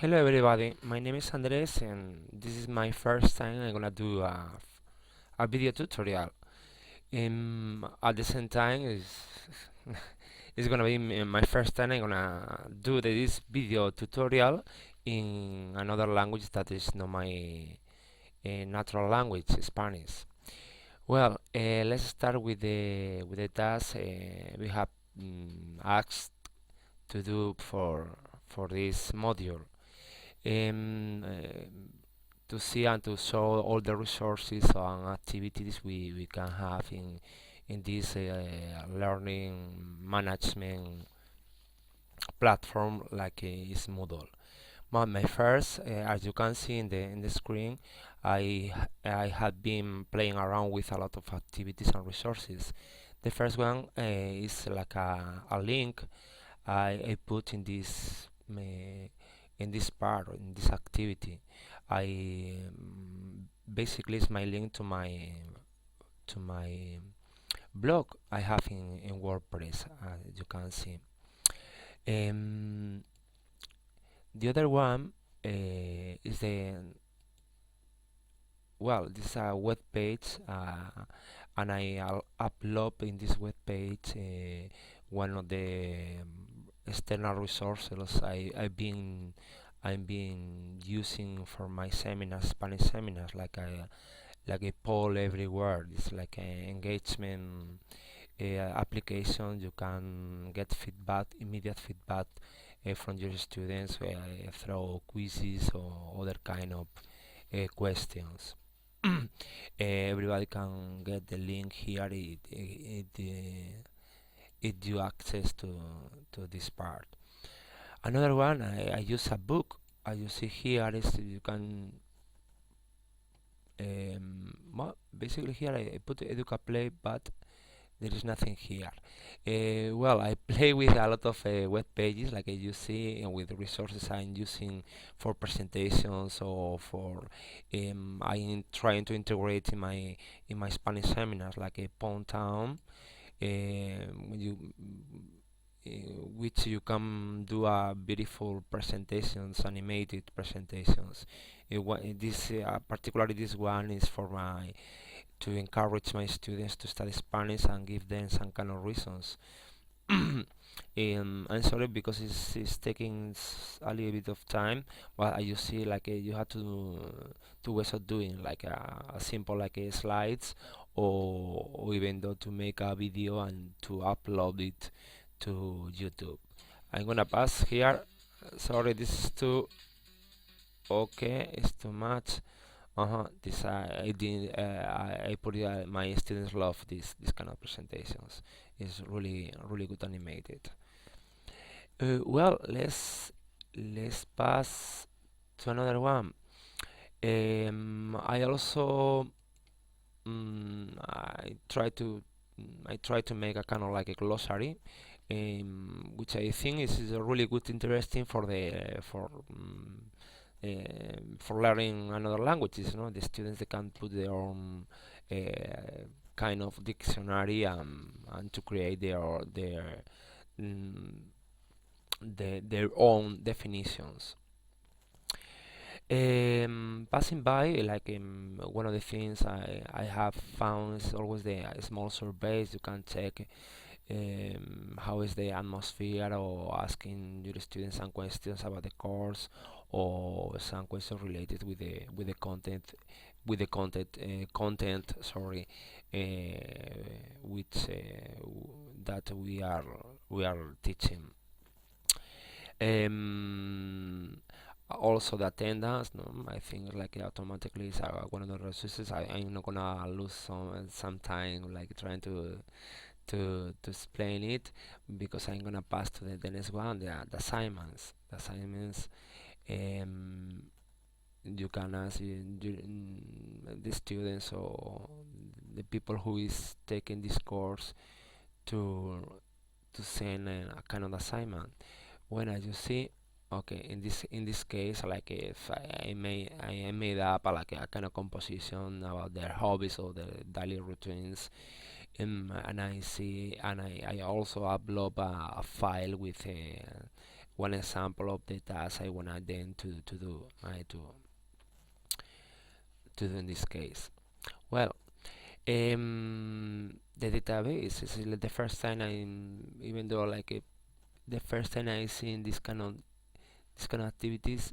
Hello everybody, my name is Andres and this is my first time I'm gonna do a video tutorial. At the same time, it's gonna be my first time I'm gonna do this video tutorial in another language that is not my natural language, Spanish. Well, let's start with the task we have asked to do for this module. To see and to show all the resources and activities we can have in this learning management platform like is Moodle. My first, as you can see in the screen, I have been playing around with a lot of activities and resources. The first one is like a link I put in this part in this activity. I basically is my link to my blog I have in WordPress, as you can see. Um, the other one is the well, this is a web page, and I'll upload in this web page one of the external resources I've been using for my seminars, Spanish seminars, like a poll everywhere. It's like an engagement application. You can get feedback, immediate feedback from your students through quizzes or other kind of questions. Everybody can get the link here. It you access to this part. Another one, I use a book. As you see here, is you can well, basically here I put Educa Play, but there is nothing here. Well, I play with a lot of web pages, like you see, and with resources I'm using for presentations or for I'm trying to integrate in my Spanish seminars, like a Pound Town, you which you can do a beautiful presentations, animated presentations. This particularly this one is for my to encourage my students to study Spanish and give them some kind of reasons. I'm sorry because it's taking a little bit of time, but you see, like you have two ways of doing, like a simple like slides, or even though to make a video and to upload it to YouTube. I'm gonna pass here. Sorry, this is too okay. It's too much. This I did. I put my students love this kind of presentations. It's really good animated. Well, let's pass to another one. I also I try to make a kind of like a glossary, which I think is a really good, interesting for learning another languages. You know, the students they can put their own kind of dictionary and to create mm, their own definitions. Passing by, like one of the things I have found is always the small surveys. You can check how is the atmosphere, or asking your students some questions about the course, or some questions related with the content content, sorry, which that we are teaching. um, Also the attendance, no, I think like automatically is one of the resources. I'm not gonna lose some time like trying to explain it, because I'm gonna pass to the next one, the assignments. The assignments, um, you can ask the students or the people who is taking this course to send a kind of assignment. When as you see, okay, in this case, like if I made up like a kind of composition about their hobbies or their daily routines, and I see, and I also upload a file one example of the task I wanna then to do, right? To do in this case. Well, the database is like the first time even though like the first time I seen this kind of activities.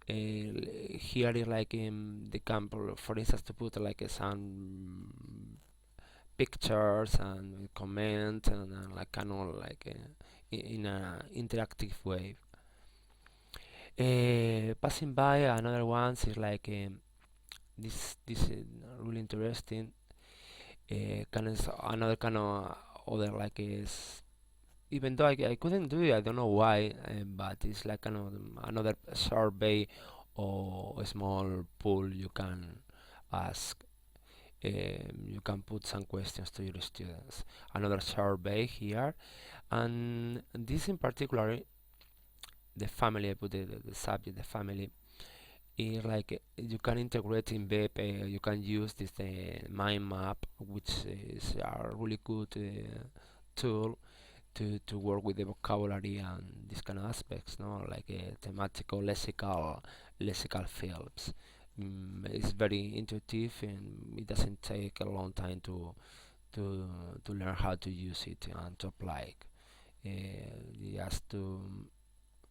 Here is like the camp, for instance, to put like some pictures and comment and like kind of like in a interactive way. Passing by another ones is like this is really interesting. Kind of another kind of other like is even though I couldn't do it, I don't know why, but it's like kind of another survey or a small pool you can ask. You can put some questions to your students. Another survey here, and this in particular, the family. I put the subject, the family. Is like you can integrate in web. You can use this Mindmap, which is a really good tool to work with the vocabulary and these kind of aspects, no, like thematical, lexical fields. It's very intuitive and it doesn't take a long time to learn how to use it and to apply it. Just to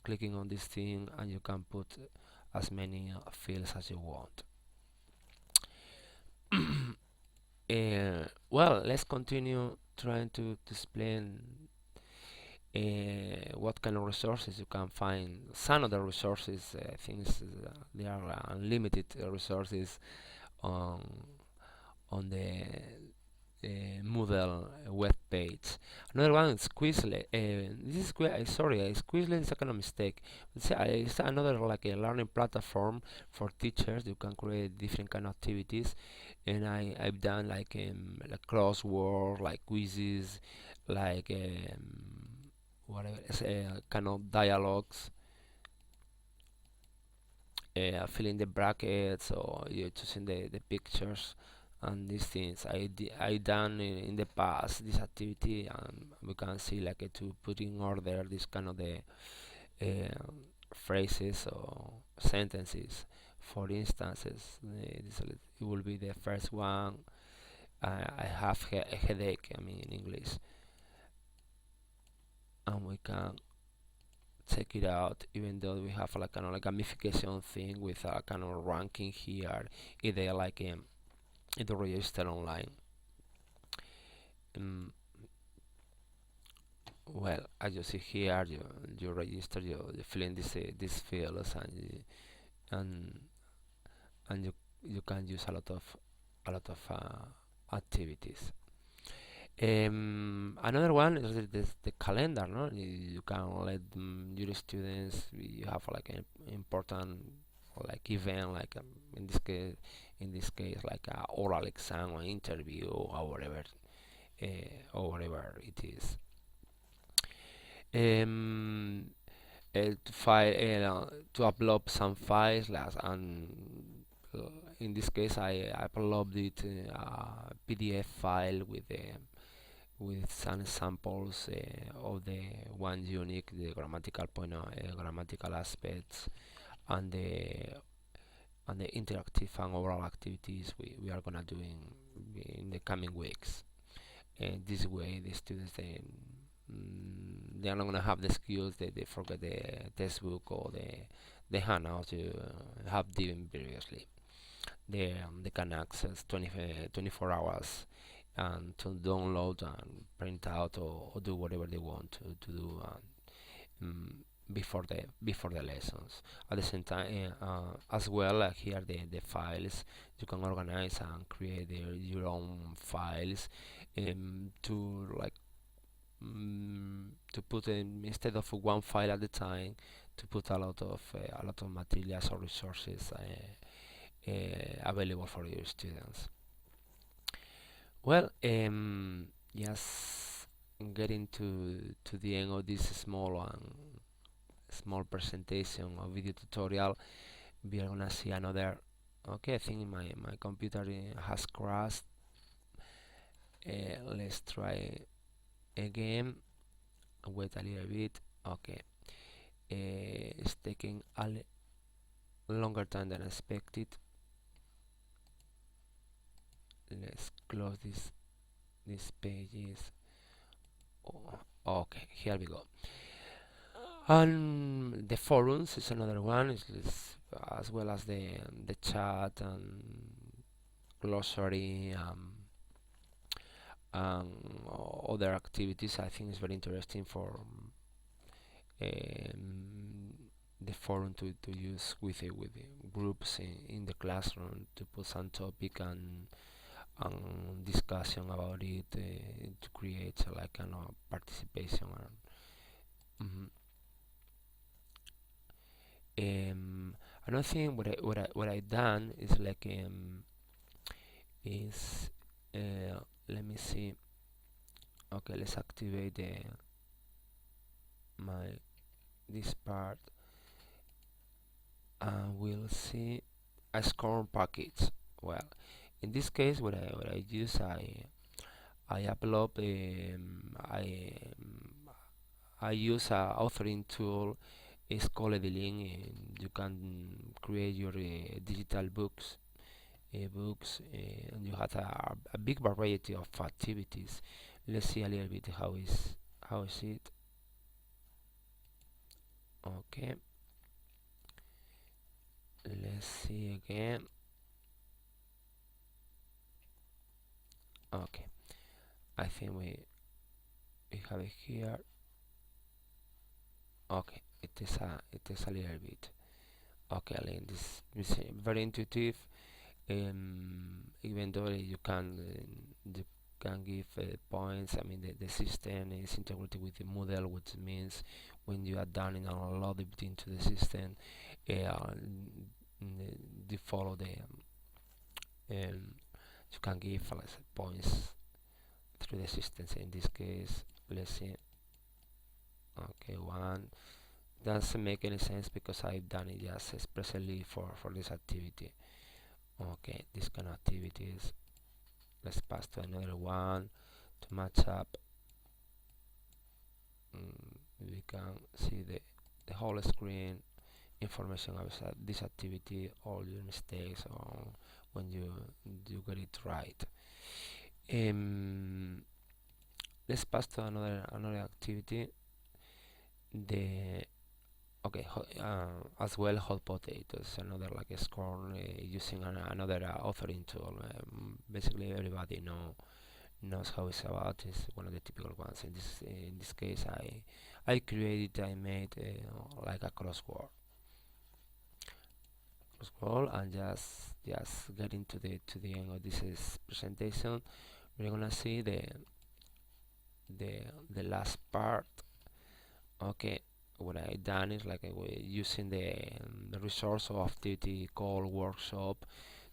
clicking on this thing and you can put as many fields as you want. Well, let's continue trying to explain what kind of resources you can find. Some of the resources, I think they are unlimited resources on the Moodle web page. Another one is Quizlet. This is sorry, Quizlet is a kind of mistake. It's another like a learning platform for teachers. You can create different kind of activities, and I've done like crossword, like quizzes, like whatever, kind of dialogues, filling the brackets or you're choosing the pictures and these things. I done in the past this activity and we can see like to put in order this kind of the phrases or sentences. For instances, it will be the first one. I have a headache. I mean in English, and we can check it out even though we have like kind of like gamification thing with a kind of ranking here either like in the register online. um, well, as you see here, you register, you fill in these fields and and you can use a lot of activities. Another one is the calendar, no? You can let your students. You have like an important like event, like in this case, like a oral exam or interview or whatever it is. Um, to file to upload some files, and in this case, I uploaded a PDF file with some samples of the one unique, the grammatical point, grammatical aspects, and the interactive and oral activities we are gonna do in the coming weeks. And this way, the students they are not gonna have the skills they forget the textbook or the handouts you have given previously. They can access 24 hours and to download and print out or do whatever they want to do before the lessons. At the same time, as well, here the files you can organize and create your own files to like to put in instead of one file at a time to put a lot of materials or resources available for your students. Well, just getting to the end of this small presentation or video tutorial, we are gonna see another. Okay, I think my computer has crashed. Let's try again. Wait a little bit. Okay. it's taking a longer time than expected. Let's close this pages. Oh, okay, here we go. And the forums is another one, as well as the chat and glossary, other activities. I think it's very interesting for um, the forum to use with the groups in the classroom to put some topic and discussion about it, to create like kind of participation. Mhm. Um, Another thing what I done is like is let me see. Okay, let's activate my this part, and we'll see a scorn package. Well, in this case, what I use, I upload I use a authoring tool. It's called Edilink, and you can create your digital books, and you have a big variety of activities. Let's see a little bit how is it. Okay, let's see again. Okay, I think we have it here. Okay, it is a little bit. Okay, Aline, this is very intuitive. Even though you can give points. I mean, the system is integrated with the Moodle, which means when you are done and unload it into the system, you follow you can give points through the system. So in this case, let's see. Okay, one doesn't make any sense because I've done it just expressly for this activity. Okay, this kind of activities. Let's pass to another one to match up. We can see the whole screen information about this activity, all your mistakes, or when you get it right. Um, let's pass to another activity. The Okay, as well hot potatoes, another like a scorn, using another authoring tool. Basically, everybody knows how it's about. It's one of the typical ones. In this case, I made like a crossword, and just getting to the end of this presentation, we're gonna see the last part. Okay, what I done is like using the resource of activity called workshop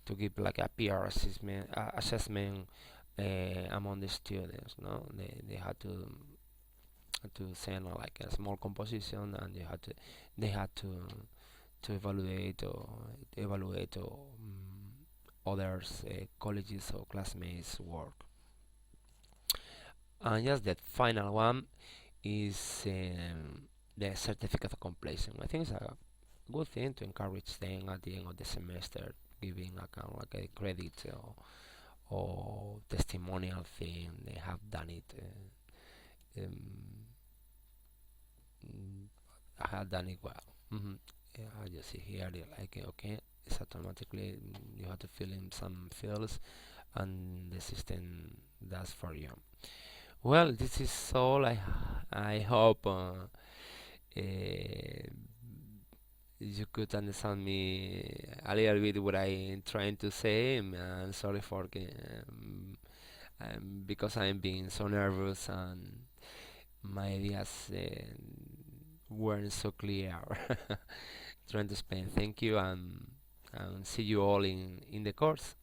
to give like a peer assessment among the students. No, they had to send like a small composition, and they had to evaluate others colleges or classmates work. And just that final one is the certificate of completion. I think it's a good thing to encourage them at the end of the semester, giving a kind of like a credit or testimonial thing. They have done it. I have done it well. Yeah, I just see here, like, okay, it's automatically, you have to fill in some fields, and the system does for you. Well, this is all. I hope you could understand me a little bit what I'm trying to say. I'm sorry for because I'm being so nervous and my ideas weren't so clear. Trying to explain. Thank you, and see you all in the course.